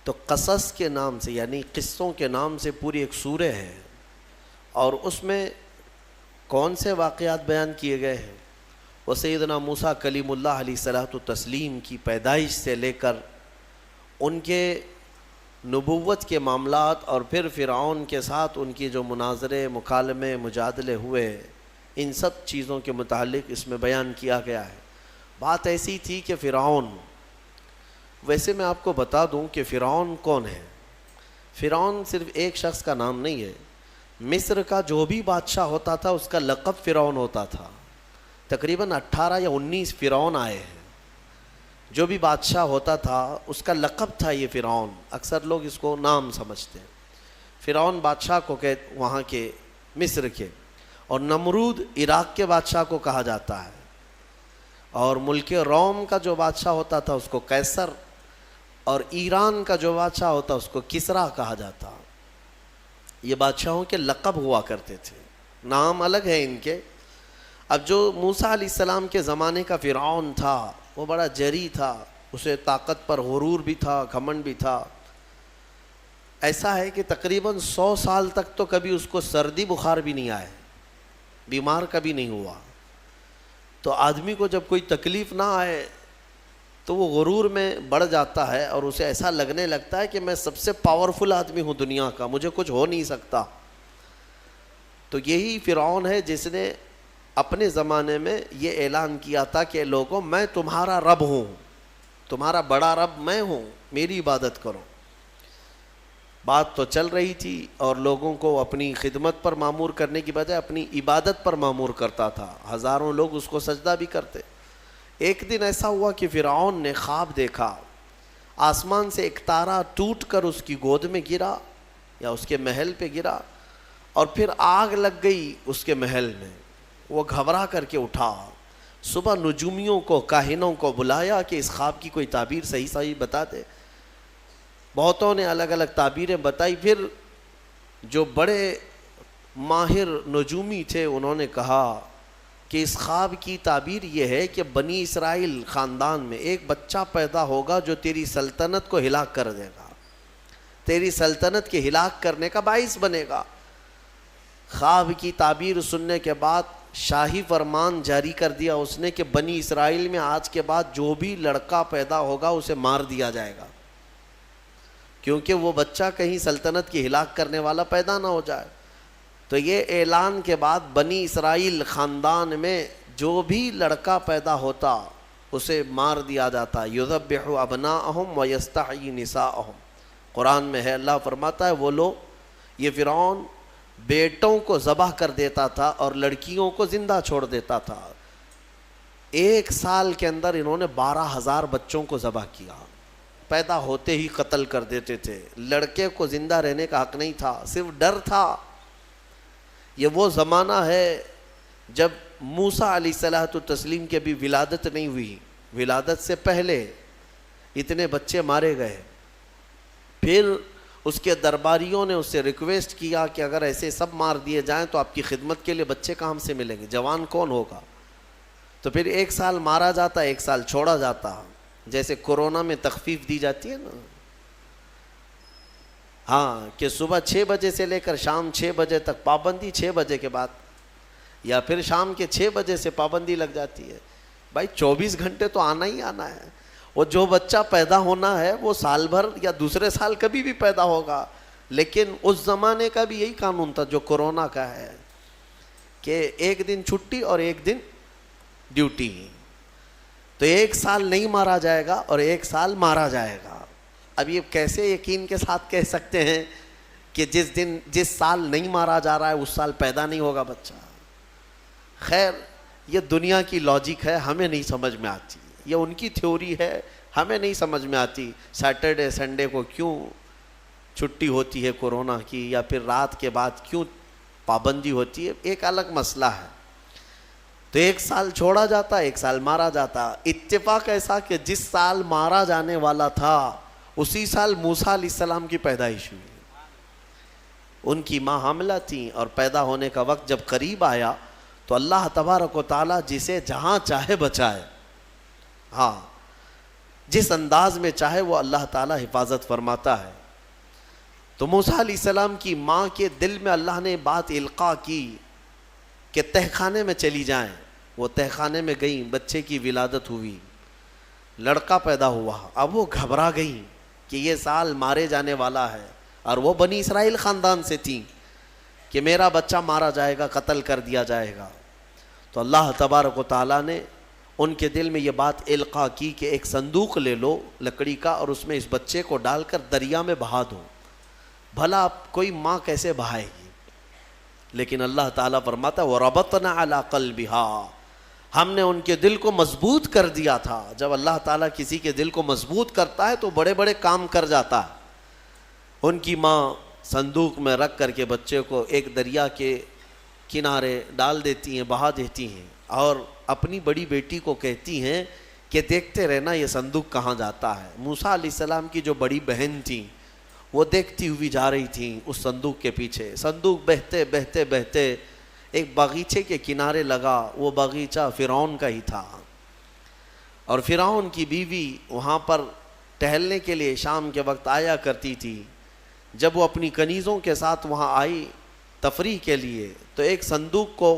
تو قصص کے نام سے یعنی قصوں کے نام سے پوری ایک سورہ ہے، اور اس میں کون سے واقعات بیان کیے گئے ہیں؟ وہ سیدنا موسیٰ کلیم اللہ علیہ الصلوۃ والتسلیم کی پیدائش سے لے کر ان کے نبوت کے معاملات، اور پھر فرعون کے ساتھ ان کی جو مناظرے، مکالمے، مجادلے ہوئے، ان سب چیزوں کے متعلق اس میں بیان کیا گیا ہے۔ بات ایسی تھی کہ فرعون، ویسے میں آپ کو بتا دوں کہ فرعون کون ہے۔ فرعون صرف ایک شخص کا نام نہیں ہے، مصر کا جو بھی بادشاہ ہوتا تھا اس کا لقب فرعون ہوتا تھا۔ تقریباً 18 یا 19 فرعون آئے ہیں۔ جو بھی بادشاہ ہوتا تھا اس کا لقب تھا یہ فرعون، اکثر لوگ اس کو نام سمجھتے ہیں۔ فرعون بادشاہ کو وہاں کے مصر کے، اور نمرود عراق کے بادشاہ کو کہا جاتا ہے، اور ملک روم کا جو بادشاہ ہوتا تھا اس کو قیصر، اور ایران کا جو بادشاہ ہوتا اس کو کسریٰ کہا جاتا۔ یہ بادشاہوں کے لقب ہوا کرتے تھے، نام الگ ہے ان کے۔ اب جو موسیٰ علیہ السلام کے زمانے کا فرعون تھا وہ بڑا جری تھا، اسے طاقت پر غرور بھی تھا، گھمنڈ بھی تھا۔ ایسا ہے کہ تقریباً 100 سال تک تو کبھی اس کو سردی بخار بھی نہیں آئے، بیمار کبھی نہیں ہوا۔ تو آدمی کو جب کوئی تکلیف نہ آئے تو وہ غرور میں بڑھ جاتا ہے، اور اسے ایسا لگنے لگتا ہے کہ میں سب سے پاورفل آدمی ہوں دنیا کا، مجھے کچھ ہو نہیں سکتا۔ تو یہی فرعون ہے جس نے اپنے زمانے میں یہ اعلان کیا تھا کہ لوگوں میں تمہارا رب ہوں، تمہارا بڑا رب میں ہوں، میری عبادت کرو۔ بات تو چل رہی تھی، اور لوگوں کو اپنی خدمت پر معمور کرنے کی بجائے اپنی عبادت پر معمور کرتا تھا۔ ہزاروں لوگ اس کو سجدہ بھی کرتے۔ ایک دن ایسا ہوا کہ فرعون نے خواب دیکھا، آسمان سے ایک تارا ٹوٹ کر اس کی گود میں گرا یا اس کے محل پہ گرا، اور پھر آگ لگ گئی اس کے محل میں۔ وہ گھبرا کر کے اٹھا، صبح نجومیوں کو، کاہنوں کو بلایا کہ اس خواب کی کوئی تعبیر صحیح بتا دے۔ بہتوں نے الگ الگ تعبیریں بتائی۔ پھر جو بڑے ماہر نجومی تھے انہوں نے کہا کہ اس خواب کی تعبیر یہ ہے کہ بنی اسرائیل خاندان میں ایک بچہ پیدا ہوگا جو تیری سلطنت کو ہلاک کر دے گا، تیری سلطنت کے ہلاک کرنے کا باعث بنے گا۔ خواب کی تعبیر سننے کے بعد شاہی فرمان جاری کر دیا اس نے کہ بنی اسرائیل میں آج کے بعد جو بھی لڑکا پیدا ہوگا اسے مار دیا جائے گا، کیونکہ وہ بچہ کہیں سلطنت کی ہلاک کرنے والا پیدا نہ ہو جائے۔ تو یہ اعلان کے بعد بنی اسرائیل خاندان میں جو بھی لڑکا پیدا ہوتا اسے مار دیا جاتا۔ یذبح ابناءہم ویستحیی نساءہم، قرآن میں ہے، اللہ فرماتا ہے وہ لوگ، یہ فرعون بیٹوں کو ذبح کر دیتا تھا اور لڑکیوں کو زندہ چھوڑ دیتا تھا۔ 1 سال کے اندر انہوں نے 12,000 بچوں کو ذبح کیا، پیدا ہوتے ہی قتل کر دیتے تھے۔ لڑکے کو زندہ رہنے کا حق نہیں تھا، صرف ڈر تھا۔ یہ وہ زمانہ ہے جب موسیٰ علیہ الصلوۃ والتسلیم کی ابھی ولادت نہیں ہوئی، ولادت سے پہلے اتنے بچے مارے گئے۔ پھر اس کے درباریوں نے اس سے ریکویسٹ کیا کہ اگر ایسے سب مار دیے جائیں تو آپ کی خدمت کے لیے بچے کہاں سے ملیں گے، جوان کون ہوگا؟ تو پھر 1 سال مارا جاتا، 1 سال چھوڑا جاتا، جیسے کورونا میں تخفیف دی جاتی ہے نا، ہاں، کہ صبح 6 بجے سے لے کر شام 6 بجے تک پابندی، 6 بجے کے بعد، یا پھر شام کے 6 بجے سے پابندی لگ جاتی ہے۔ بھائی 24 گھنٹے تو آنا ہی آنا ہے۔ وہ جو بچہ پیدا ہونا ہے وہ سال بھر یا دوسرے سال کبھی بھی پیدا ہوگا، لیکن اس زمانے کا بھی یہی قانون تھا جو کورونا کا ہے، کہ 1 دن چھٹی اور 1 دن ڈیوٹی۔ تو 1 سال نہیں مارا جائے گا اور 1 سال مارا جائے گا۔ اب یہ کیسے یقین کے ساتھ کہہ سکتے ہیں کہ جس سال نہیں مارا جا رہا ہے اس سال پیدا نہیں ہوگا بچہ؟ خیر، یہ دنیا کی لاجک ہے، ہمیں نہیں سمجھ میں آتی، یہ ان کی تھیوری ہے، ہمیں نہیں سمجھ میں آتی۔ سیٹرڈے سنڈے کو کیوں چھٹی ہوتی ہے کورونا کی، یا پھر رات کے بعد کیوں پابندی ہوتی ہے، ایک الگ مسئلہ ہے۔ تو 1 سال چھوڑا جاتا، 1 سال مارا جاتا۔ اتفاق ایسا کہ جس سال مارا جانے والا تھا اسی سال موسیٰ علیہ السلام کی پیدائش ہوئی۔ ان کی ماں حاملہ تھیں، اور پیدا ہونے کا وقت جب قریب آیا تو اللہ تبارک و تعالیٰ جسے جہاں چاہے بچائے۔ ہاں، جس انداز میں چاہے وہ اللہ تعالیٰ حفاظت فرماتا ہے۔ تو موسیٰ علیہ السلام کی ماں کے دل میں اللہ نے بات القاء کی کہ تہخانے میں چلی جائیں۔ وہ تہخانے میں گئیں، بچے کی ولادت ہوئی، لڑکا پیدا ہوا۔ اب وہ گھبرا گئیں کہ یہ سال مارے جانے والا ہے، اور وہ بنی اسرائیل خاندان سے تھیں کہ میرا بچہ مارا جائے گا، قتل کر دیا جائے گا۔ تو اللہ تبارک و تعالیٰ نے ان کے دل میں یہ بات القاء کی کہ ایک صندوق لے لو لکڑی کا، اور اس میں اس بچے کو ڈال کر دریا میں بہا دو۔ بھلا کوئی ماں کیسے بہائے گی؟ لیکن اللہ تعالیٰ فرماتا ہے وَرَبَطْنَا عَلَىٰ قَلْبِهَا، ہم نے ان کے دل کو مضبوط کر دیا تھا۔ جب اللہ تعالیٰ کسی کے دل کو مضبوط کرتا ہے تو بڑے بڑے کام کر جاتا ہے۔ ان کی ماں صندوق میں رکھ کر کے بچے کو ایک دریا کے کنارے ڈال دیتی ہیں، بہا دیتی ہیں، اور اپنی بڑی بیٹی کو کہتی ہیں کہ دیکھتے رہنا یہ صندوق کہاں جاتا ہے۔ موسیٰ علیہ السلام کی جو بڑی بہن تھیں وہ دیکھتی ہوئی جا رہی تھیں اس صندوق کے پیچھے۔ صندوق بہتے بہتے بہتے ایک باغیچے کے کنارے لگا۔ وہ باغیچہ فرعون کا ہی تھا، اور فرعون کی بیوی وہاں پر ٹہلنے کے لیے شام کے وقت آیا کرتی تھی۔ جب وہ اپنی کنیزوں کے ساتھ وہاں آئی تفریح کے لیے تو ایک صندوق کو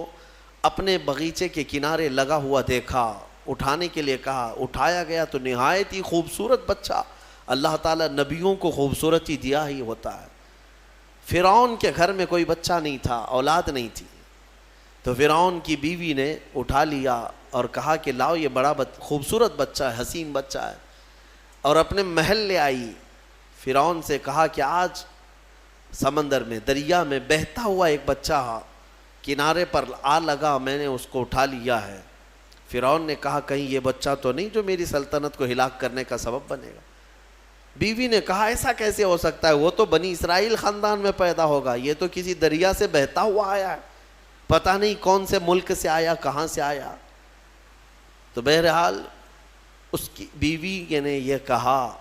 اپنے باغیچے کے کنارے لگا ہوا دیکھا، اٹھانے کے لیے کہا، اٹھایا گیا تو نہایت ہی خوبصورت بچہ۔ اللہ تعالیٰ نبیوں کو خوبصورتی دیا ہی ہوتا ہے۔ فرعون کے گھر میں کوئی بچہ نہیں تھا، اولاد نہیں تھی، تو فرعون کی بیوی نے اٹھا لیا اور کہا کہ لاؤ یہ بڑا خوبصورت بچہ ہے، حسین بچہ ہے، اور اپنے محل لے آئی۔ فرعون سے کہا کہ آج سمندر میں، دریا میں بہتا ہوا ایک بچہ کنارے پر آ لگا، میں نے اس کو اٹھا لیا ہے۔ فرعون نے کہا کہیں یہ بچہ تو نہیں جو میری سلطنت کو ہلاک کرنے کا سبب بنے گا؟ بیوی نے کہا ایسا کیسے ہو سکتا ہے، وہ تو بنی اسرائیل خاندان میں پیدا ہوگا، یہ تو کسی دریا سے بہتا ہوا آیا ہے، پتہ نہیں کون سے ملک سے آیا، کہاں سے آیا۔ تو بہرحال اس کی بیوی نے یہ کہا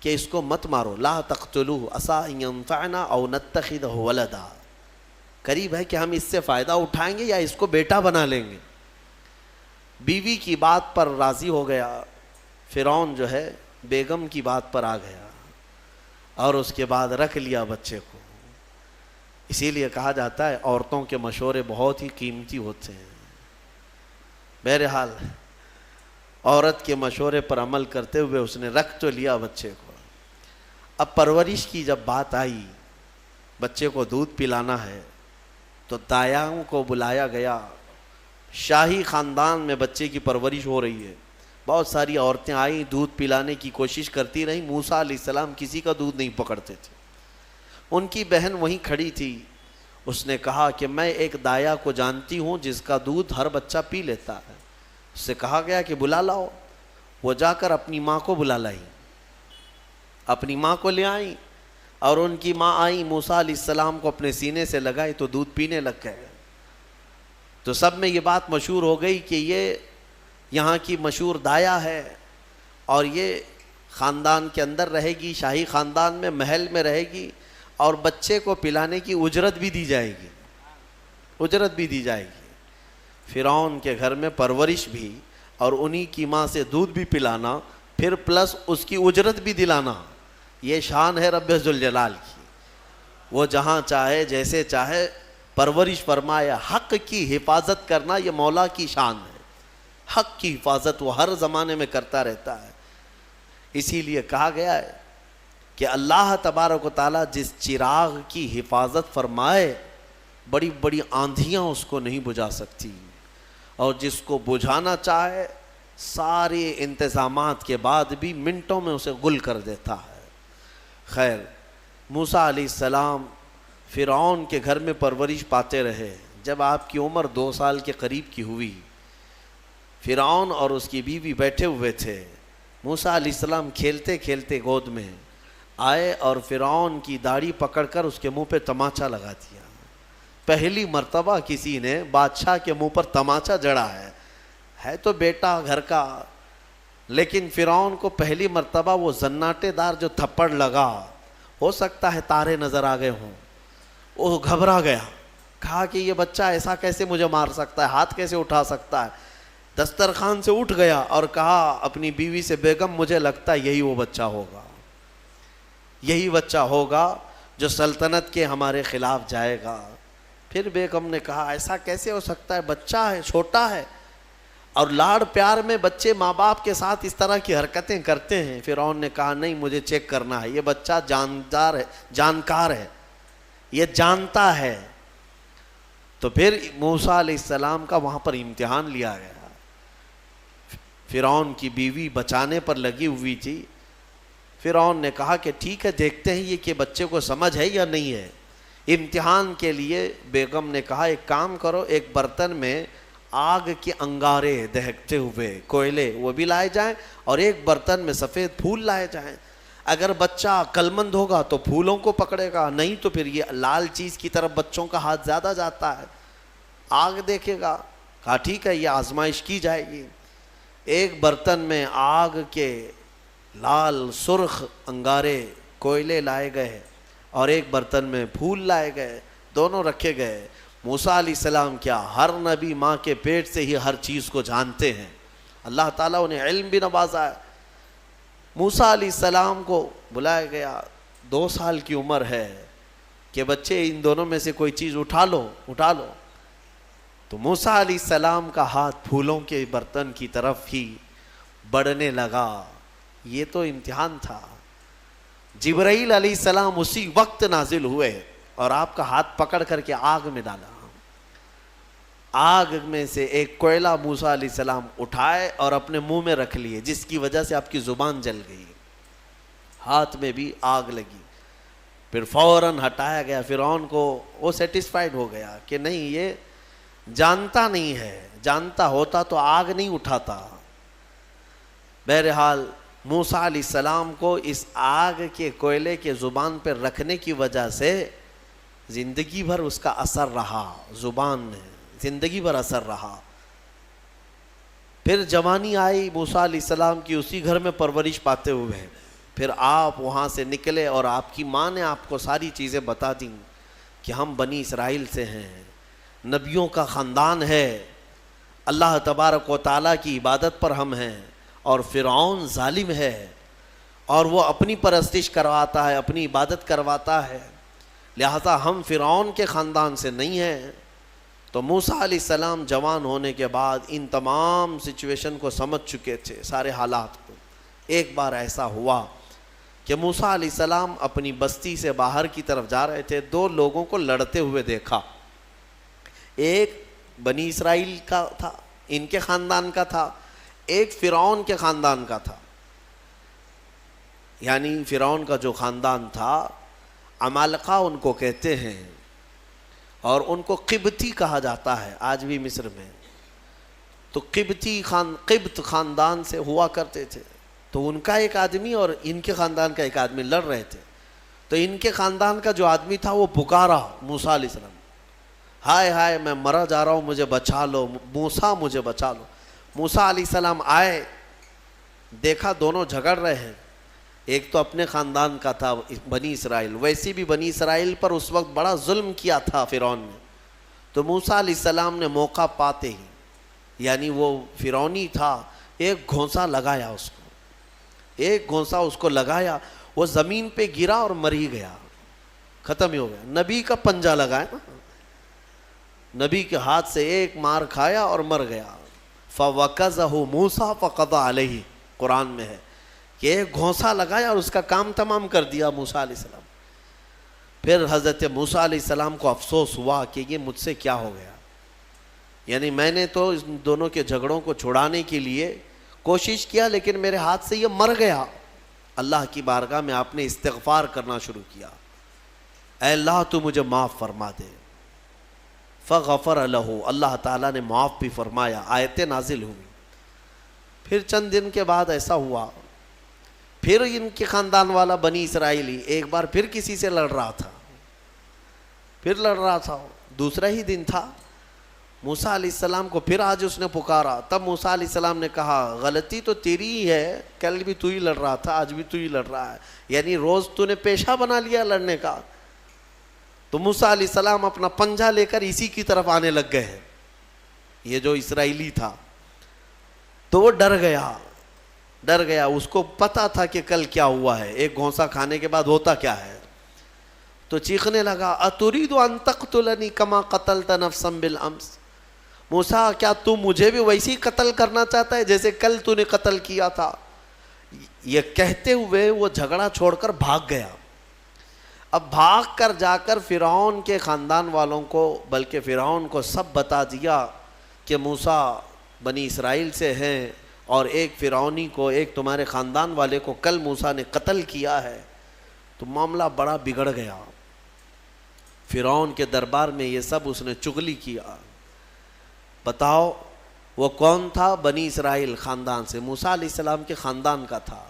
کہ اس کو مت مارو، لا تقتلوہ عسیٰ ان ینفعنا او نتخذہ ولدا، قریب ہے کہ ہم اس سے فائدہ اٹھائیں گے یا اس کو بیٹا بنا لیں گے۔ بیوی کی بات پر راضی ہو گیا، فرعون جو ہے بیگم کی بات پر آ گیا، اور اس کے بعد رکھ لیا بچے کو۔ اسی لیے کہا جاتا ہے عورتوں کے مشورے بہت ہی قیمتی ہوتے ہیں۔ بہرحال عورت کے مشورے پر عمل کرتے ہوئے اس نے رکھ تو لیا بچے کو۔ اب پرورش کی جب بات آئی، بچے کو دودھ پلانا ہے، تو دایاؤں کو بلایا گیا۔ شاہی خاندان میں بچے کی پرورش ہو رہی ہے، بہت ساری عورتیں آئیں، دودھ پلانے کی کوشش کرتی رہیں۔ موسیٰ علیہ السلام کسی کا دودھ نہیں پکڑتے تھے۔ ان کی بہن وہیں کھڑی تھی، اس نے کہا کہ میں ایک دایا کو جانتی ہوں جس کا دودھ ہر بچہ پی لیتا ہے۔ اس سے کہا گیا کہ بلا لاؤ۔ وہ جا کر اپنی ماں کو بلا لائی، اپنی ماں کو لے آئیں، اور ان کی ماں آئیں، موسیٰ علیہ السلام کو اپنے سینے سے لگائی تو دودھ پینے لگ گئے۔ تو سب میں یہ بات مشہور ہو گئی کہ یہ یہاں کی مشہور دایا ہے، اور یہ خاندان کے اندر رہے گی، شاہی خاندان میں محل میں رہے گی، اور بچے کو پلانے کی اجرت بھی دی جائے گی، اجرت بھی دی جائے گی۔ فرعون کے گھر میں پرورش بھی، اور انہی کی ماں سے دودھ بھی پلانا، پھر پلس اس کی اجرت بھی دلانا، یہ شان ہے رب ذوالجلال کی۔ وہ جہاں چاہے جیسے چاہے پرورش فرمائے۔ حق کی حفاظت کرنا یہ مولا کی شان ہے، حق کی حفاظت وہ ہر زمانے میں کرتا رہتا ہے۔ اسی لیے کہا گیا ہے کہ اللہ تبارک و تعالیٰ جس چراغ کی حفاظت فرمائے، بڑی بڑی آندھیاں اس کو نہیں بجھا سکتی، اور جس کو بجھانا چاہے سارے انتظامات کے بعد بھی منٹوں میں اسے گل کر دیتا ہے۔ خیر، موسیٰ علیہ السلام فرعون کے گھر میں پرورش پاتے رہے۔ جب آپ کی عمر 2 سال کے قریب کی ہوئی، فرعون اور اس کی بیوی بیٹھے ہوئے تھے، موسیٰ علیہ السلام کھیلتے کھیلتے گود میں آئے اور فرعون کی داڑھی پکڑ کر اس کے منہ پہ تماچا لگا دیا۔ پہلی مرتبہ کسی نے بادشاہ کے منہ پر تماچا جڑا ہے تو بیٹا گھر کا، لیکن فرعون کو پہلی مرتبہ وہ زناٹے دار جو تھپڑ لگا، ہو سکتا ہے تارے نظر آ گئے ہوں، وہ گھبرا گیا، کہا کہ یہ بچہ ایسا کیسے مجھے مار سکتا ہے، ہاتھ کیسے اٹھا سکتا ہے۔ دسترخوان سے اٹھ گیا اور کہا اپنی بیوی سے بیگم مجھے لگتا ہے یہی وہ بچہ ہوگا، یہی بچہ ہوگا جو سلطنت کے ہمارے خلاف جائے گا۔ پھر بیگم نے کہا ایسا کیسے ہو سکتا ہے، بچہ ہے، چھوٹا ہے، اور لاڑ پیار میں بچے ماں باپ کے ساتھ اس طرح کی حرکتیں کرتے ہیں۔ فرعون نے کہا نہیں مجھے چیک کرنا ہے، یہ بچہ جاندار ہے، جانکار ہے، یہ جانتا ہے۔ تو پھر موسیٰ علیہ السلام کا وہاں پر امتحان لیا گیا۔ فرعون کی بیوی بچانے پر لگی ہوئی تھی۔ فرعون نے کہا کہ ٹھیک ہے دیکھتے ہیں یہ کہ بچے کو سمجھ ہے یا نہیں ہے۔ امتحان کے لیے بیگم نے کہا ایک کام کرو، ایک برتن میں آگ کے انگارے دہکتے ہوئے کوئلے وہ بھی لائے جائیں، اور ایک برتن میں سفید پھول لائے جائیں۔ اگر بچہ عقل مند ہوگا تو پھولوں کو پکڑے گا، نہیں تو پھر یہ لال چیز کی طرف بچوں کا ہاتھ زیادہ جاتا ہے، آگ دیکھے گا۔ کہا ٹھیک ہے یہ آزمائش کی جائے گی۔ ایک برتن میں آگ کے لال سرخ انگارے کوئلے لائے گئے اور ایک برتن میں پھول لائے گئے، دونوں رکھے گئے۔ موسیٰ علیہ السلام کیا ہر نبی ماں کے پیٹ سے ہی ہر چیز کو جانتے ہیں، اللہ تعالیٰ انہیں علم بھی نوازا ہے۔ موسیٰ علیہ السلام کو بلایا گیا، 2 سال کی عمر ہے کہ بچے ان دونوں میں سے کوئی چیز اٹھا لو۔ تو موسیٰ علیہ السلام کا ہاتھ پھولوں کے برتن کی طرف ہی بڑھنے لگا۔ یہ تو امتحان تھا۔ جبرائیل علیہ السلام اسی وقت نازل ہوئے اور آپ کا ہاتھ پکڑ کر کے آگ میں ڈالا۔ آگ میں سے ایک کوئلہ موسیٰ علیہ السلام اٹھائے اور اپنے منہ میں رکھ لیے، جس کی وجہ سے آپ کی زبان جل گئی، ہاتھ میں بھی آگ لگی۔ پھر فوراً ہٹایا گیا۔ فرعون کو وہ سیٹسفائیڈ ہو گیا کہ نہیں یہ جانتا نہیں ہے، جانتا ہوتا تو آگ نہیں اٹھاتا۔ بہرحال موسیٰ علیہ السلام کو اس آگ کے کوئلے کے زبان پر رکھنے کی وجہ سے زندگی بھر اس کا اثر رہا، زبان میں زندگی بھر اثر رہا۔ پھر جوانی آئی موسیٰ علیہ السلام کی، اسی گھر میں پرورش پاتے ہوئے۔ پھر آپ وہاں سے نکلے اور آپ کی ماں نے آپ کو ساری چیزیں بتا دیں کہ ہم بنی اسرائیل سے ہیں، نبیوں کا خاندان ہے، اللہ تبارک و تعالیٰ کی عبادت پر ہم ہیں، اور فرعون ظالم ہے اور وہ اپنی پرستش کرواتا ہے، اپنی عبادت کرواتا ہے، لہذا ہم فرعون کے خاندان سے نہیں ہیں۔ تو موسیٰ علیہ السلام جوان ہونے کے بعد ان تمام سچویشن کو سمجھ چکے تھے، سارے حالات کو۔ ایک بار ایسا ہوا کہ موسیٰ علیہ السلام اپنی بستی سے باہر کی طرف جا رہے تھے، 2 لوگوں کو لڑتے ہوئے دیکھا۔ ایک بنی اسرائیل کا تھا، ان کے خاندان کا تھا، ایک فرعون کے خاندان کا تھا۔ یعنی فرعون کا جو خاندان تھا، عمالقہ ان کو کہتے ہیں، اور ان کو قبطی کہا جاتا ہے آج بھی مصر میں۔ تو قبط خاندان سے ہوا کرتے تھے۔ تو ان کا ایک آدمی اور ان کے خاندان کا ایک آدمی لڑ رہے تھے۔ تو ان کے خاندان کا جو آدمی تھا وہ پکارا موسیٰ علیہ السلام، ہائے ہائے میں مرا جا رہا ہوں، مجھے بچا لو موسیٰ، مجھے بچا لو۔ موسیٰ علیہ السلام آئے، دیکھا دونوں جھگڑ رہے ہیں، ایک تو اپنے خاندان کا تھا بنی اسرائیل، ویسی بھی بنی اسرائیل پر اس وقت بڑا ظلم کیا تھا فرعون نے۔ تو موسیٰ علیہ السلام نے موقع پاتے ہی، یعنی وہ فرعونی تھا، ایک گھونسا لگایا اس کو، ایک گھونسا اس کو لگایا، وہ زمین پہ گرا اور مر ہی گیا، ختم ہی ہو گیا۔ نبی کا پنجہ لگایا نا، نبی کے ہاتھ سے ایک مار کھایا اور مر گیا۔ فَوَكَزَهُ مُوسَى فَقَضَى عَلَيْهِ، قرآن میں ہے کہ ایک گھونسا لگایا اور اس کا کام تمام کر دیا موسیٰ علیہ السلام۔ پھر حضرت موسیٰ علیہ السلام کو افسوس ہوا کہ یہ مجھ سے کیا ہو گیا، یعنی میں نے تو ان دونوں کے جھگڑوں کو چھڑانے کے لیے کوشش کیا لیکن میرے ہاتھ سے یہ مر گیا۔ اللہ کی بارگاہ میں آپ نے استغفار کرنا شروع کیا، اے اللہ تو مجھے معاف فرما دے۔ فغفر لہ، اللہ تعالیٰ نے معاف بھی فرمایا، آیتیں نازل ہوئی۔ پھر چند دن کے بعد ایسا ہوا، پھر ان کے خاندان والا بنی اسرائیلی ایک بار پھر کسی سے لڑ رہا تھا، دوسرا ہی دن تھا۔ موسیٰ علیہ السلام کو پھر آج اس نے پکارا، تب موسیٰ علیہ السلام نے کہا غلطی تو تیری ہی ہے، کل بھی تو ہی لڑ رہا تھا، آج بھی تو ہی لڑ رہا ہے، یعنی روز تو نے پیشہ بنا لیا لڑنے کا۔ تو موسیٰ علیہ السلام اپنا پنجہ لے کر اسی کی طرف آنے لگ گئے ہیں، یہ جو اسرائیلی تھا۔ تو وہ ڈر گیا، اس کو پتا تھا کہ کل کیا ہوا ہے، ایک گھونسا کھانے کے بعد ہوتا کیا ہے، تو چیخنے لگا اتريد ان تقتلني كما قتلت نفسا بالامس، موسیٰ کیا تو مجھے بھی ویسے ہی قتل کرنا چاہتا ہے جیسے کل تو نے قتل کیا تھا؟ یہ کہتے ہوئے وہ جھگڑا چھوڑ کر بھاگ گیا. اب بھاگ کر جا کر فرعون کے خاندان والوں کو، بلکہ فرعون کو سب بتا دیا کہ موسیٰ بنی اسرائیل سے ہیں اور ایک فرعونی کو، ایک تمہارے خاندان والے کو کل موسیٰ نے قتل کیا ہے. تو معاملہ بڑا بگڑ گیا. فرعون کے دربار میں یہ سب اس نے چغلی کیا. بتاؤ وہ کون تھا؟ بنی اسرائیل خاندان سے، موسیٰ علیہ السلام کے خاندان کا تھا،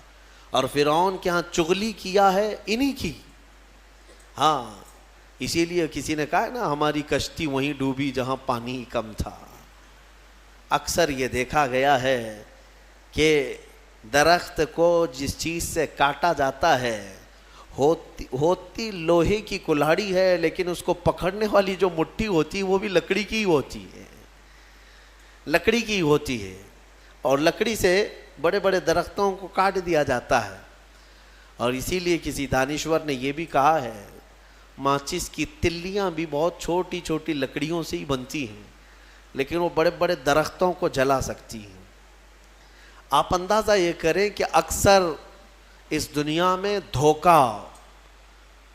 اور فرعون کے ہاں چغلی کیا ہے انہی کی. ہاں اسی لیے کسی نے کہا نا ہماری کشتی وہیں ڈوبی جہاں پانی کم تھا. اکثر یہ دیکھا گیا ہے کہ درخت کو جس چیز سے کاٹا جاتا ہے ہوتی لوہے کی کلاڑی ہے، لیکن اس کو پکڑنے والی جو مٹھی ہوتی ہے وہ بھی لکڑی کی ہوتی ہے، لکڑی کی ہوتی ہے. اور لکڑی سے بڑے بڑے درختوں کو کاٹ دیا جاتا ہے. اور اسی لیے کسی دانشور نے یہ بھی کہا ہے ماچس کی تلیاں بھی بہت چھوٹی چھوٹی لکڑیوں سے ہی بنتی ہیں، لیکن وہ بڑے بڑے درختوں کو جلا سکتی ہیں. آپ اندازہ یہ کریں کہ اکثر اس دنیا میں دھوکہ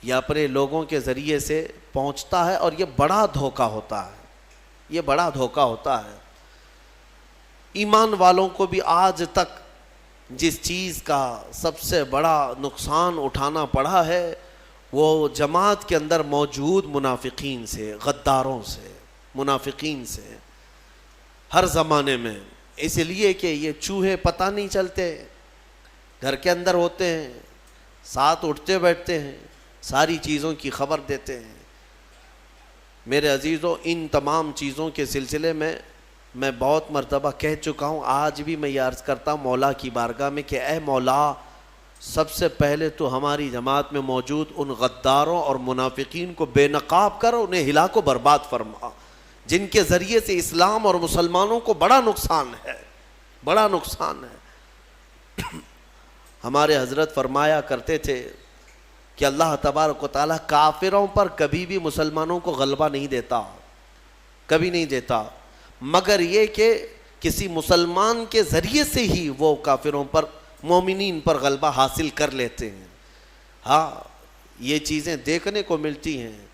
یا اپنے لوگوں کے ذریعے سے پہنچتا ہے، اور یہ بڑا دھوکہ ہوتا ہے، یہ بڑا دھوکہ ہوتا ہے. ایمان والوں کو بھی آج تک جس چیز کا سب سے بڑا نقصان اٹھانا پڑا ہے وہ جماعت کے اندر موجود منافقین سے، غداروں سے، منافقین سے، ہر زمانے میں. اس لیے کہ یہ چوہے پتہ نہیں چلتے، گھر کے اندر ہوتے ہیں، ساتھ اٹھتے بیٹھتے ہیں، ساری چیزوں کی خبر دیتے ہیں. میرے عزیزوں، ان تمام چیزوں کے سلسلے میں بہت مرتبہ کہہ چکا ہوں، آج بھی میں یہ عرض کرتا ہوں مولا کی بارگاہ میں کہ اے مولا، سب سے پہلے تو ہماری جماعت میں موجود ان غداروں اور منافقین کو بے نقاب کر انہیں ہلاک و برباد فرما، جن کے ذریعے سے اسلام اور مسلمانوں کو بڑا نقصان ہے، بڑا نقصان ہے. ہمارے حضرت فرمایا کرتے تھے کہ اللہ تبارک و تعالیٰ کافروں پر کبھی بھی مسلمانوں کو غلبہ نہیں دیتا، کبھی نہیں دیتا، مگر یہ کہ کسی مسلمان کے ذریعے سے ہی وہ کافروں پر، مومنین پر غلبہ حاصل کر لیتے ہیں. ہاں یہ چیزیں دیکھنے کو ملتی ہیں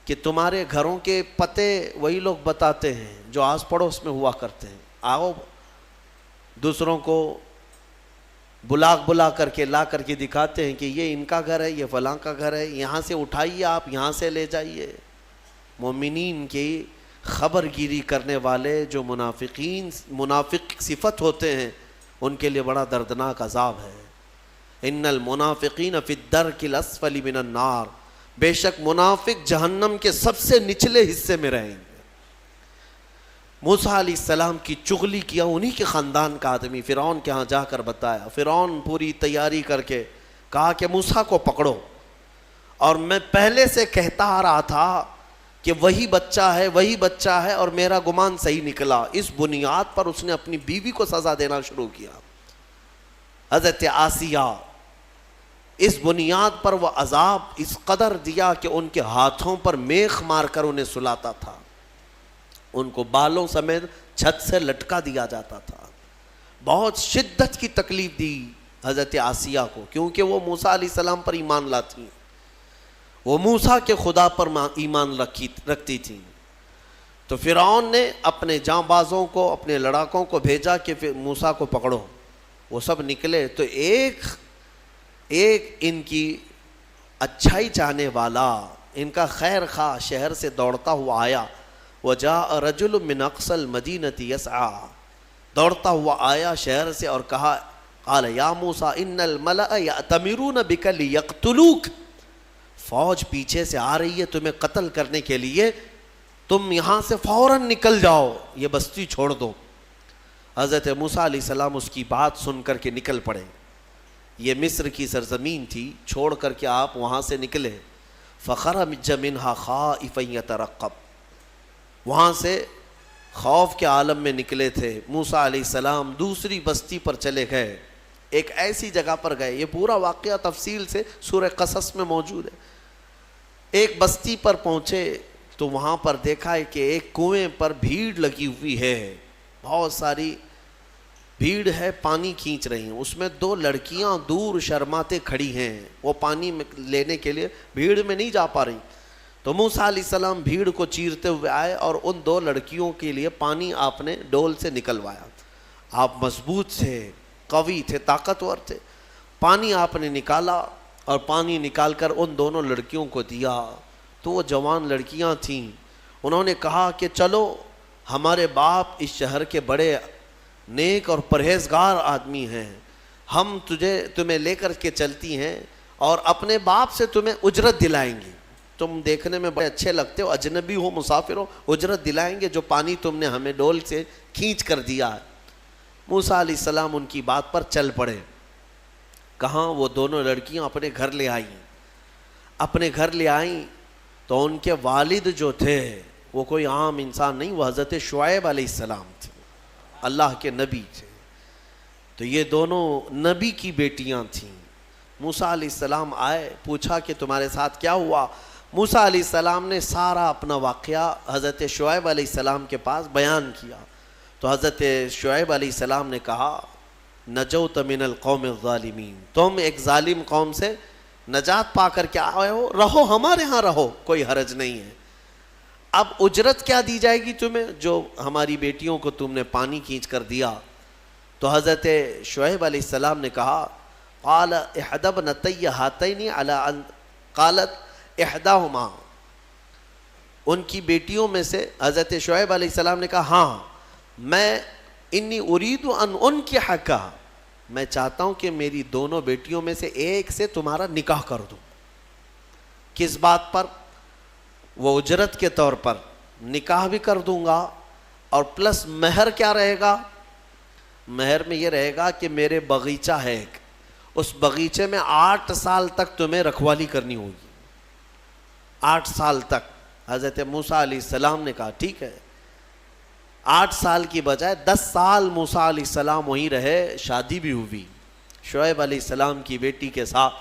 کہ تمہارے گھروں کے پتے وہی لوگ بتاتے ہیں جو آس پڑوس میں ہوا کرتے ہیں. آؤ دوسروں کو بلا کر کے لا کر کے دکھاتے ہیں کہ یہ ان کا گھر ہے، یہ فلاں کا گھر ہے، یہاں سے اٹھائیے، آپ یہاں سے لے جائیے. مومنین کی خبر گیری کرنے والے جو منافق صفت ہوتے ہیں ان کے لیے بڑا دردناک عذاب ہے. ان المنافقین فی الدرک الاسفل من النار، بے شک منافق جہنم کے سب سے نچلے حصے میں رہیں گے. موسیٰ علیہ السلام کی چغلی کیا انہی کے خاندان کا آدمی فرعون کے ہاں جا کر بتایا. فرعون پوری تیاری کر کے کہا کہ موسیٰ کو پکڑو، اور میں پہلے سے کہتا آ رہا تھا کہ وہی بچہ ہے اور میرا گمان صحیح نکلا. اس بنیاد پر اس نے اپنی بیوی کو سزا دینا شروع کیا، حضرت آسیہ. اس بنیاد پر وہ عذاب اس قدر دیا کہ ان کے ہاتھوں پر میخ مار کر انہیں سلاتا تھا، ان کو بالوں سمیت چھت سے لٹکا دیا جاتا تھا. بہت شدت کی تکلیف دی حضرت آسیہ کو، کیونکہ وہ موسیٰ علیہ السلام پر ایمان لاتی، وہ موسیٰ کے خدا پر ایمان رکھتی تھیں. تو فرعون نے اپنے جاں بازوں کو، اپنے لڑاکوں کو بھیجا کہ موسیٰ کو پکڑو. وہ سب نکلے تو ایک ان کی اچھائی چاہنے والا، ان کا خیر خواہ شہر سے دوڑتا ہوا آیا. وجاء رجل من اقصى المدینة یسعی، دوڑتا ہوا آیا شہر سے اور کہا، قال یا موسیٰ ان الملأ یأتمرون بک لیقتلوک، فوج پیچھے سے آ رہی ہے تمہیں قتل کرنے کے لیے، تم یہاں سے فوراً نکل جاؤ، یہ بستی چھوڑ دو. حضرت موسیٰ علیہ السلام اس کی بات سن کر کے نکل پڑے. یہ مصر کی سرزمین تھی، چھوڑ کر کے آپ وہاں سے نکلے. فخرج منها خائفا يترقب، وہاں سے خوف کے عالم میں نکلے تھے، موسیٰ علیہ السلام دوسری بستی پر چلے گئے، ایک ایسی جگہ پر گئے، یہ پورا واقعہ تفصیل سے سورہ قصص میں موجود ہے۔ ایک بستی پر پہنچے تو وہاں پر دیکھا ہے کہ ایک کنویں پر بھیڑ لگی ہوئی ہے، بہت ساری بھیڑ ہے، پانی کھینچ رہی ہیں، اس میں دو لڑکیاں دور شرماتے کھڑی ہیں، وہ پانی میں لینے کے لیے بھیڑ میں نہیں جا پا رہی۔ تو موسیٰ علیہ السلام بھیڑ کو چیرتے ہوئے آئے اور ان دو لڑکیوں کے لیے پانی آپ نے ڈول سے نکلوایا۔ آپ مضبوط تھے، قوی تھے، طاقتور تھے، پانی آپ نے نکالا اور پانی نکال کر ان دونوں لڑکیوں کو دیا۔ تو وہ جوان لڑکیاں تھیں، انہوں نے کہا کہ چلو، ہمارے باپ اس شہر کے بڑے نیک اور پرہیزگار آدمی ہیں، ہم تمہیں لے کر کے چلتی ہیں اور اپنے باپ سے تمہیں اجرت دلائیں گے، تم دیکھنے میں بڑے اچھے لگتے ہو، اجنبی ہو، مسافر ہو، اجرت دلائیں گے جو پانی تم نے ہمیں ڈول سے کھینچ کر دیا ہے۔ موسیٰ علیہ السلام ان کی بات پر چل پڑے۔ کہاں؟ وہ دونوں لڑکیاں اپنے گھر لے آئیں۔ اپنے گھر لے آئیں تو ان کے والد جو تھے وہ کوئی عام انسان نہیں، وہ حضرت شعیب علیہ السلام تھے، اللہ کے نبی تھے۔ تو یہ دونوں نبی کی بیٹیاں تھیں۔ موسیٰ علیہ السلام آئے، پوچھا کہ تمہارے ساتھ کیا ہوا؟ موسیٰ علیہ السلام نے سارا اپنا واقعہ حضرت شعیب علیہ السلام کے پاس بیان کیا۔ تو حضرت شعیب علیہ السلام نے کہا، نجوت من القوم الظالمین، تم ایک ظالم قوم سے نجات پا کر کے آئے ہو، رہو ہمارے ہاں، رہو، کوئی حرج نہیں ہے۔ اب اجرت کیا دی جائے گی تمہیں جو ہماری بیٹیوں کو تم نے پانی کھینچ کر دیا؟ تو حضرت شعیب علیہ السلام نے کہا، قال احدى ابنتي هاتين على ان قالت احداهما، ان کی بیٹیوں میں سے حضرت شعیب علیہ السلام نے کہا، ہاں میں انی اريد ان انکحک، میں چاہتا ہوں کہ میری دونوں بیٹیوں میں سے ایک سے تمہارا نکاح کر دوں۔ کس بات پر؟ وہ اجرت کے طور پر نکاح بھی کر دوں گا، اور پلس مہر کیا رہے گا؟ مہر میں یہ رہے گا کہ میرے باغیچہ ہے ایک، اس باغیچے میں 8 سال تک تمہیں رکھوالی کرنی ہوگی، 8 سال تک۔ حضرت موسیٰ علیہ السلام نے کہا ٹھیک ہے۔ 8 سال کی بجائے 10 سال موسیٰ علیہ السلام وہیں رہے، شادی بھی ہوئی شعیب علیہ السلام کی بیٹی کے ساتھ،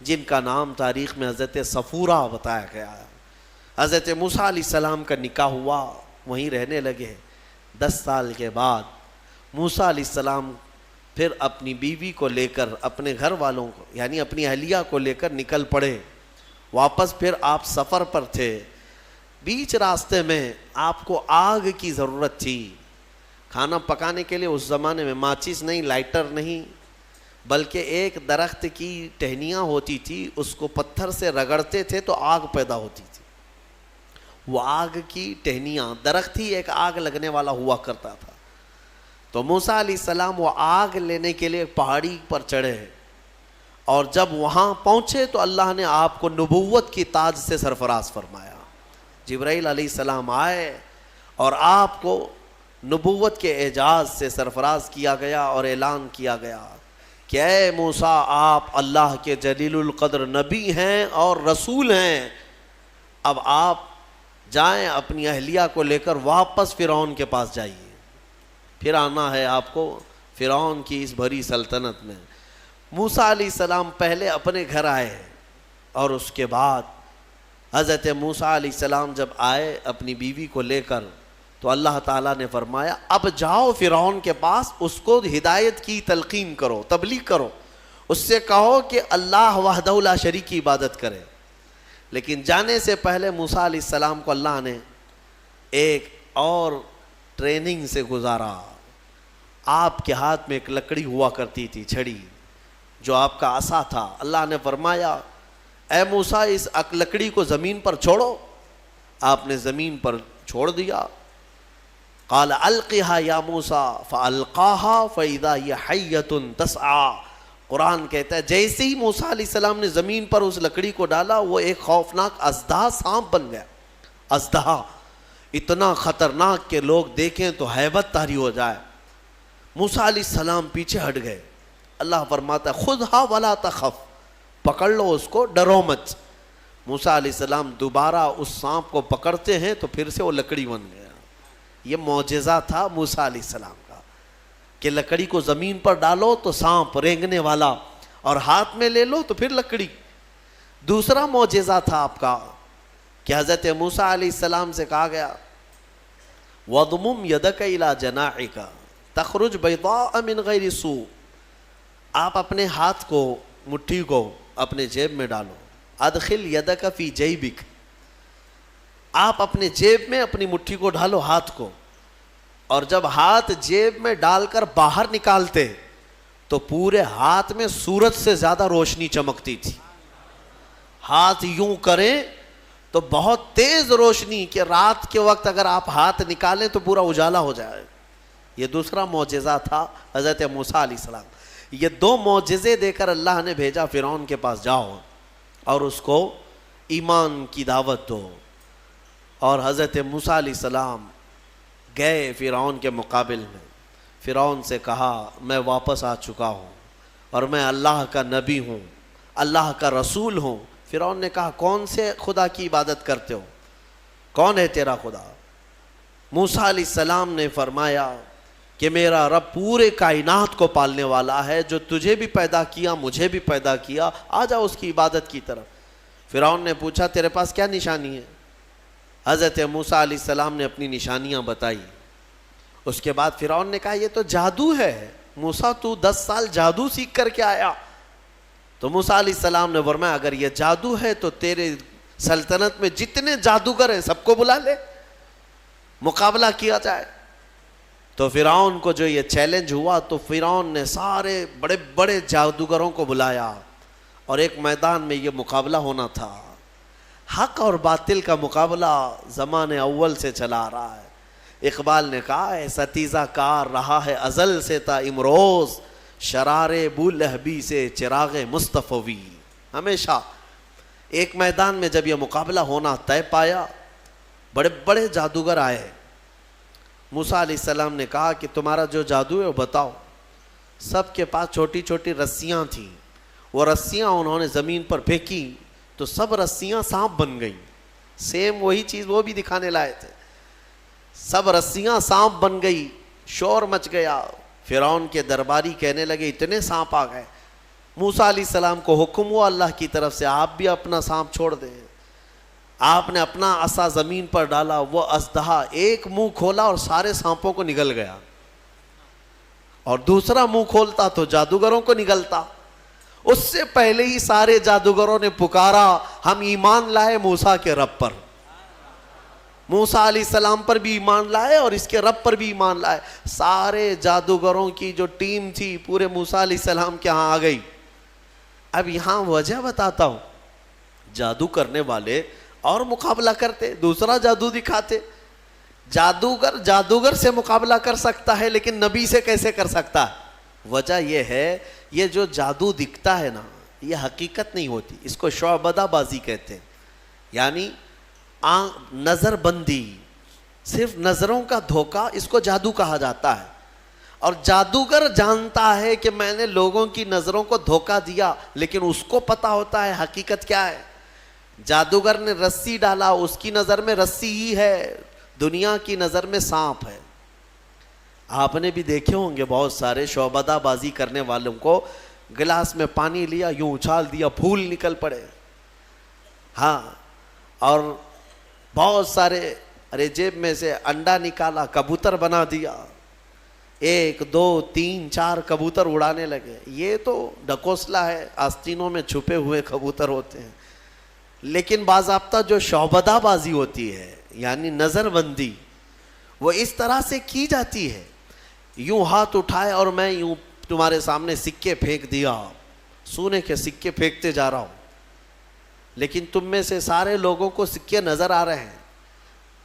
جن کا نام تاریخ میں حضرت صفورہ بتایا گیا ہے۔ حضرت موسیٰ علیہ السلام کا نکاح ہوا، وہیں رہنے لگے۔ 10 سال کے بعد موسیٰ علیہ السلام پھر اپنی بیوی کو لے کر، اپنے گھر والوں کو یعنی اپنی اہلیہ کو لے کر نکل پڑے واپس۔ پھر آپ سفر پر تھے، بیچ راستے میں آپ کو آگ کی ضرورت تھی، کھانا پکانے کے لیے۔ اس زمانے میں ماچس نہیں، لائٹر نہیں، بلکہ ایک درخت کی ٹہنیاں ہوتی تھی، اس کو پتھر سے رگڑتے تھے تو آگ پیدا ہوتی تھی۔ وہ آگ کی ٹہنیاں، درخت ہی ایک آگ لگنے والا ہوا کرتا تھا۔ تو موسیٰ علیہ السلام وہ آگ لینے کے لیے پہاڑی پر چڑھے، اور جب وہاں پہنچے تو اللہ نے آپ کو نبوت کی تاج سے سرفراز فرمایا۔ جبرائیل علیہ السلام آئے اور آپ کو نبوت کے اعجاز سے سرفراز کیا گیا اور اعلان کیا گیا کہ اے موسیٰ، آپ اللہ کے جلیل القدر نبی ہیں اور رسول ہیں، اب آپ جائیں اپنی اہلیہ کو لے کر واپس فرعون کے پاس جائیے، پھر آنا ہے آپ کو فرعون کی اس بھری سلطنت میں۔ موسیٰ علیہ السلام پہلے اپنے گھر آئے، اور اس کے بعد حضرت موسیٰ علیہ السلام جب آئے اپنی بیوی کو لے کر، تو اللہ تعالیٰ نے فرمایا اب جاؤ فرعون کے پاس، اس کو ہدایت کی تلقین کرو، تبلیغ کرو، اس سے کہو کہ اللہ وحدہ لا شریک کی عبادت کرے۔ لیکن جانے سے پہلے موسیٰ علیہ السلام کو اللہ نے ایک اور ٹریننگ سے گزارا۔ آپ کے ہاتھ میں ایک لکڑی ہوا کرتی تھی، چھڑی، جو آپ کا عصا تھا۔ اللہ نے فرمایا اے موسیٰ، اس لکڑی کو زمین پر چھوڑو۔ آپ نے زمین پر چھوڑ دیا۔ قال القها یا موسیٰ فالقاها فاذا هي حیۃ تسعى۔ قرآن کہتا ہے جیسے ہی موسیٰ علیہ السلام نے زمین پر اس لکڑی کو ڈالا، وہ ایک خوفناک اژدہا سانپ بن گیا۔ اژدہا اتنا خطرناک کہ لوگ دیکھیں تو ہیبت طاری ہو جائے۔ موسیٰ علیہ السلام پیچھے ہٹ گئے۔ اللہ فرماتا ہے خذھا ولا تخف، پکڑ لو اس کو، ڈرو مت۔ موسیٰ علیہ السلام دوبارہ اس سانپ کو پکڑتے ہیں تو پھر سے وہ لکڑی بن گیا۔ یہ معجزہ تھا موسیٰ علیہ السلام کا کہ لکڑی کو زمین پر ڈالو تو سانپ رینگنے والا، اور ہاتھ میں لے لو تو پھر لکڑی۔ دوسرا معجزہ تھا آپ کا کہ حضرت موسیٰ علیہ السلام سے کہا گیا وَضْمُمْ يَدَكَ إِلَى جَنَاحِكَ تَخْرُجْ بَيْضَاءَ مِنْ غَيْرِ سُوءٍ، آپ اپنے ہاتھ کو، مٹھی کو اپنے جیب میں ڈالو، ادخل یدک فی جیبک، آپ اپنے جیب میں اپنی مٹھی کو ڈالو، ہاتھ کو، اور جب ہاتھ جیب میں ڈال کر باہر نکالتے تو پورے ہاتھ میں سورج سے زیادہ روشنی چمکتی تھی۔ ہاتھ یوں کریں تو بہت تیز روشنی کہ رات کے وقت اگر آپ ہاتھ نکالیں تو پورا اجالا ہو جائے۔ یہ دوسرا معجزہ تھا حضرت موسیٰ علیہ السلام۔ یہ دو معجزے دے کر اللہ نے بھیجا فرعون کے پاس، جاؤ اور اس کو ایمان کی دعوت دو۔ اور حضرت موسیٰ علیہ السلام گئے فرعون کے مقابل میں، فرعون سے کہا میں واپس آ چکا ہوں اور میں اللہ کا نبی ہوں، اللہ کا رسول ہوں۔ فرعون نے کہا کون سے خدا کی عبادت کرتے ہو، کون ہے تیرا خدا؟ موسیٰ علیہ السلام نے فرمایا کہ میرا رب پورے کائنات کو پالنے والا ہے، جو تجھے بھی پیدا کیا مجھے بھی پیدا کیا، آ جا اس کی عبادت کی طرف۔ فرعون نے پوچھا تیرے پاس کیا نشانی ہے؟ حضرت موسیٰ علیہ السلام نے اپنی نشانیاں بتائی۔ اس کے بعد فرعون نے کہا یہ تو جادو ہے، موسیٰ تو 10 سال جادو سیکھ کر کے آیا۔ تو موسیٰ علیہ السلام نے فرمایا اگر یہ جادو ہے تو تیرے سلطنت میں جتنے جادوگر ہیں سب کو بلا لے، مقابلہ کیا جائے۔ تو فرعون کو جو یہ چیلنج ہوا تو فرعون نے سارے بڑے بڑے جادوگروں کو بلایا اور ایک میدان میں یہ مقابلہ ہونا تھا۔ حق اور باطل کا مقابلہ زمانے اول سے چلا آ رہا ہے۔ اقبال نے کہا ہے ستیزہ کار رہا ہے ازل سے تا امروز، شرار بولہبی سے چراغ مصطفی۔ ہمیشہ ایک میدان میں جب یہ مقابلہ ہونا طے پایا، بڑے بڑے جادوگر آئے۔ موسیٰ علیہ السلام نے کہا کہ تمہارا جو جادو ہے وہ بتاؤ۔ سب کے پاس چھوٹی چھوٹی رسیاں تھیں، وہ رسیاں انہوں نے زمین پر پھینکی تو سب رسیاں سانپ بن گئیں۔ سیم وہی چیز وہ بھی دکھانے لائے تھے، سب رسیاں سانپ بن گئی، شور مچ گیا۔ فرعون کے درباری کہنے لگے اتنے سانپ آ گئے۔ موسیٰ علیہ السلام کو حکم ہوا اللہ کی طرف سے آپ بھی اپنا سانپ چھوڑ دیں۔ آپ نے اپنا عصا زمین پر ڈالا، وہ اژدہا ایک منہ کھولا اور سارے سانپوں کو نگل گیا، اور دوسرا منہ کھولتا تو جادوگروں کو نگلتا۔ اس سے پہلے ہی سارے جادوگروں نے پکارا ہم ایمان لائے موسیٰ کے رب پر، موسیٰ علیہ السلام پر بھی ایمان لائے اور اس کے رب پر بھی ایمان لائے۔ سارے جادوگروں کی جو ٹیم تھی پورے موسیٰ علیہ السلام کے ہاں آ گئی۔ اب یہاں وجہ بتاتا ہوں، جادو کرنے والے اور مقابلہ کرتے، دوسرا جادو دکھاتے۔ جادوگر سے مقابلہ کر سکتا ہے لیکن نبی سے کیسے کر سکتا ہے؟ وجہ یہ ہے یہ جو جادو دکھتا ہے نا یہ حقیقت نہیں ہوتی، اس کو شعبدہ بازی کہتے ہیں، یعنی نظر بندی، صرف نظروں کا دھوکہ، اس کو جادو کہا جاتا ہے۔ اور جادوگر جانتا ہے کہ میں نے لوگوں کی نظروں کو دھوکہ دیا، لیکن اس کو پتا ہوتا ہے حقیقت کیا ہے۔ جادوگر نے رسی ڈالا، اس کی نظر میں رسی ہی ہے، دنیا کی نظر میں سانپ ہے۔ آپ نے بھی دیکھے ہوں گے بہت سارے شعبدہ بازی کرنے والوں کو، گلاس میں پانی لیا یوں اچھال دیا پھول نکل پڑے، ہاں، اور بہت سارے ارے جیب میں سے انڈا نکالا کبوتر بنا دیا، 1 2 3 4 کبوتر اڑانے لگے۔ یہ تو ڈکوسلا ہے، آستینوں میں چھپے ہوئے کبوتر ہوتے ہیں۔ لیکن باضابطہ جو شعبدہ بازی ہوتی ہے یعنی نظر بندی، وہ اس طرح سے کی جاتی ہے، یوں ہاتھ اٹھائے اور میں یوں تمہارے سامنے سکے پھینک دیا، سونے کے سکے پھینکتے جا رہا ہوں، لیکن تم میں سے سارے لوگوں کو سکے نظر آ رہے ہیں،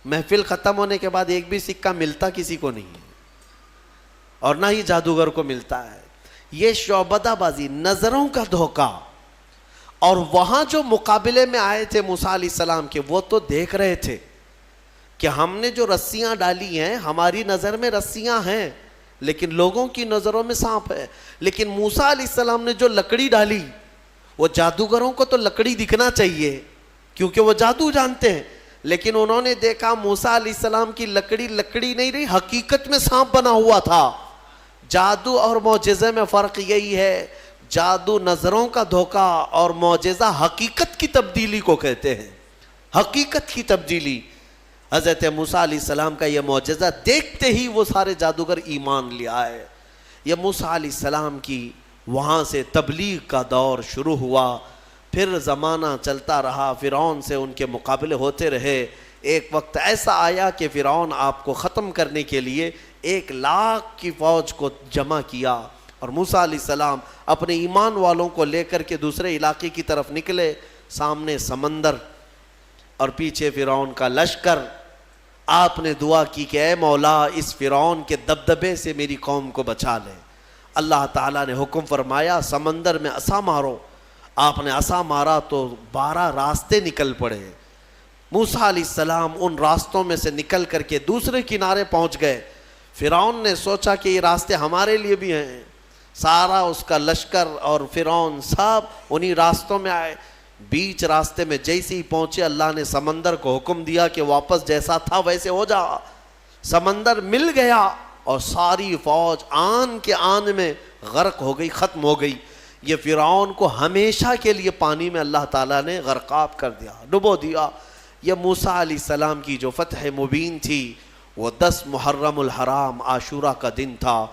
محفل ختم ہونے کے بعد ایک بھی سکہ ملتا کسی کو نہیں ہے، اور نہ ہی جادوگر کو ملتا ہے۔ یہ شعبدہ بازی، نظروں کا دھوکہ۔ اور وہاں جو مقابلے میں آئے تھے موسیٰ علیہ السلام کے، وہ تو دیکھ رہے تھے کہ ہم نے جو رسیاں ڈالی ہیں ہماری نظر میں رسیاں ہیں لیکن لوگوں کی نظروں میں سانپ ہے۔ لیکن موسیٰ علیہ السلام نے جو لکڑی ڈالی، وہ جادوگروں کو تو لکڑی دکھنا چاہیے کیونکہ وہ جادو جانتے ہیں، لیکن انہوں نے دیکھا موسیٰ علیہ السلام کی لکڑی لکڑی نہیں رہی، حقیقت میں سانپ بنا ہوا تھا۔ جادو اور معجزے میں فرق یہی ہے، جادو نظروں کا دھوکہ اور معجزہ حقیقت کی تبدیلی کو کہتے ہیں، حقیقت کی تبدیلی۔ حضرت موسیٰ علیہ السلام کا یہ معجزہ دیکھتے ہی وہ سارے جادوگر ایمان لے آئے۔ یہ موسیٰ علیہ السلام کی وہاں سے تبلیغ کا دور شروع ہوا، پھر زمانہ چلتا رہا، فرعون سے ان کے مقابلے ہوتے رہے۔ ایک وقت ایسا آیا کہ فرعون آپ کو ختم کرنے کے لیے 1,00,000 کی فوج کو جمع کیا، اور موسیٰ علیہ السلام اپنے ایمان والوں کو لے کر کے دوسرے علاقے کی طرف نکلے۔ سامنے سمندر اور پیچھے فرعون کا لشکر۔ آپ نے دعا کی کہ اے مولا اس فرعون کے دبدبے سے میری قوم کو بچا لے۔ اللہ تعالیٰ نے حکم فرمایا سمندر میں عصا مارو۔ آپ نے عصا مارا تو 12 راستے نکل پڑے۔ موسیٰ علیہ السلام ان راستوں میں سے نکل کر کے دوسرے کنارے پہنچ گئے۔ فرعون نے سوچا کہ یہ راستے ہمارے لیے بھی ہیں، سارا اس کا لشکر اور فرعون سب انہی راستوں میں آئے۔ بیچ راستے میں جیسے ہی پہنچے اللہ نے سمندر کو حکم دیا کہ واپس جیسا تھا ویسے ہو جا۔ سمندر مل گیا اور ساری فوج آن کے آن میں غرق ہو گئی، ختم ہو گئی۔ یہ فرعون کو ہمیشہ کے لیے پانی میں اللہ تعالیٰ نے غرقاب کر دیا، ڈبو دیا۔ یہ موسیٰ علیہ السلام کی جو فتح مبین تھی وہ 10 محرم الحرام عاشورہ کا دن تھا،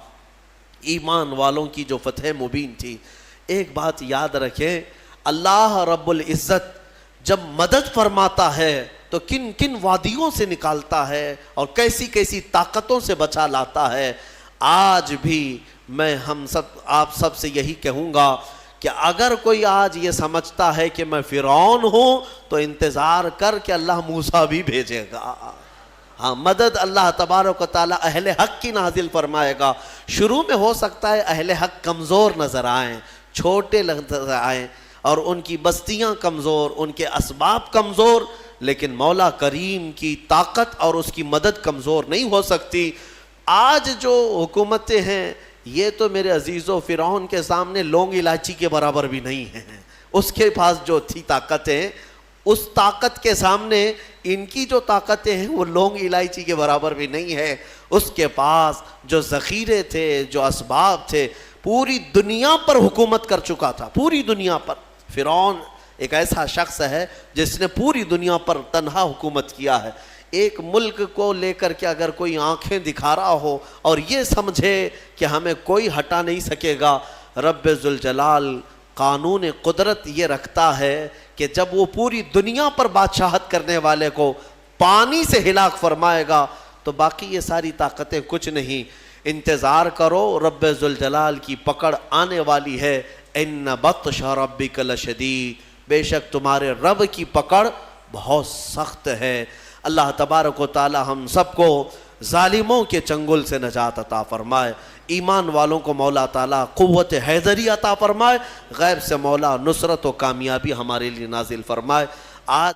ایمان والوں کی جو فتح مبین تھی۔ ایک بات یاد رکھیں، اللہ رب العزت جب مدد فرماتا ہے تو کن کن وادیوں سے نکالتا ہے اور کیسی کیسی طاقتوں سے بچا لاتا ہے۔ آج بھی میں آپ سب سے یہی کہوں گا کہ اگر کوئی آج یہ سمجھتا ہے کہ میں فرعون ہوں تو انتظار کر کہ اللہ موسیٰ بھی بھیجے گا۔ ہاں، مدد اللہ تبارک و تعالیٰ اہل حق کی نازل فرمائے گا۔ شروع میں ہو سکتا ہے اہل حق کمزور نظر آئیں، چھوٹے نظر آئیں، اور ان کی بستیاں کمزور، ان کے اسباب کمزور، لیکن مولا کریم کی طاقت اور اس کی مدد کمزور نہیں ہو سکتی۔ آج جو حکومتیں ہیں یہ تو میرے عزیزو فرعون کے سامنے لونگ الائچی کے برابر بھی نہیں ہیں۔ اس کے پاس جو تھی طاقتیں، اس طاقت کے سامنے ان کی جو طاقتیں ہیں وہ لونگ الائچی کے برابر بھی نہیں ہے۔ اس کے پاس جو ذخیرے تھے، جو اسباب تھے، پوری دنیا پر حکومت کر چکا تھا، پوری دنیا پر۔ فرعون ایک ایسا شخص ہے جس نے پوری دنیا پر تنہا حکومت کیا ہے۔ ایک ملک کو لے کر کے اگر کوئی آنکھیں دکھا رہا ہو اور یہ سمجھے کہ ہمیں کوئی ہٹا نہیں سکے گا، رب ذوالجلال قانون قدرت یہ رکھتا ہے کہ جب وہ پوری دنیا پر بادشاہت کرنے والے کو پانی سے ہلاک فرمائے گا تو باقی یہ ساری طاقتیں کچھ نہیں۔ انتظار کرو، رب ذوالجلال کی پکڑ آنے والی ہے۔ ان بطش ربک لشدید، بے شک تمہارے رب کی پکڑ بہت سخت ہے۔ اللہ تبارک و تعالی ہم سب کو ظالموں کے چنگل سے نجات عطا فرمائے، ایمان والوں کو مولا تعالیٰ قوت حیدری عطا فرمائے، غیب سے مولا نصرت و کامیابی ہمارے لیے نازل فرمائے۔ آج